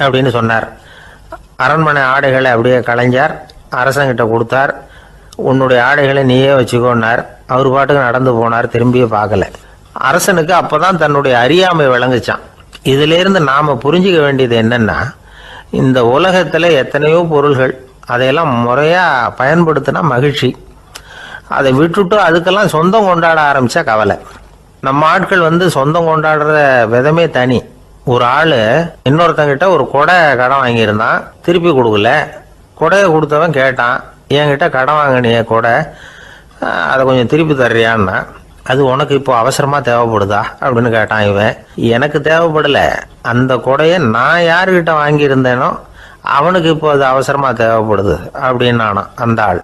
அப்படின்னு சொன்னார். அரண்மனை ஆடைகளை அப்படியே கலைஞ்சார், அரசங்கிட்ட கொடுத்தார். உன்னுடைய ஆடைகளை நீயே வச்சுக்கோன்னார். அவர் பாட்டுக்கு நடந்து போனார், திரும்பியே பார்க்கல. அரசனுக்கு அப்போதான் தன்னுடைய அறியாமை விளங்குச்சான். இதிலிருந்து நாம் புரிஞ்சிக்க வேண்டியது என்னன்னா, இந்த உலகத்தில் எத்தனையோ பொருள்கள், அதையெல்லாம் முறையாக பயன்படுத்தினா மகிழ்ச்சி. அதை விட்டுட்டு அதுக்கெல்லாம் சொந்தம் கொண்டாட ஆரம்பித்தா கவலை. நம்ம ஆட்கள் சொந்தம் கொண்டாடுற விதமே தனி. ஒரு ஆள் இன்னொருத்தங்கிட்ட ஒரு கொடை கடன் வாங்கியிருந்தான், திருப்பி கொடுக்கல. கொடையை கொடுத்தவன் கேட்டான், என்கிட்ட கடன் வாங்கினிய கொடை, அதை கொஞ்சம் திருப்பி தர்றியான்னா. அது உனக்கு இப்போ அவசரமாக தேவைப்படுதா அப்படின்னு கேட்டான் இவன். எனக்கு தேவைப்படலை, அந்த கொடையை நான் யாருக்கிட்ட வாங்கியிருந்தேனோ அவனுக்கு இப்போ அது அவசரமாக தேவைப்படுது அப்படின்னு நானாம் அந்த ஆள்.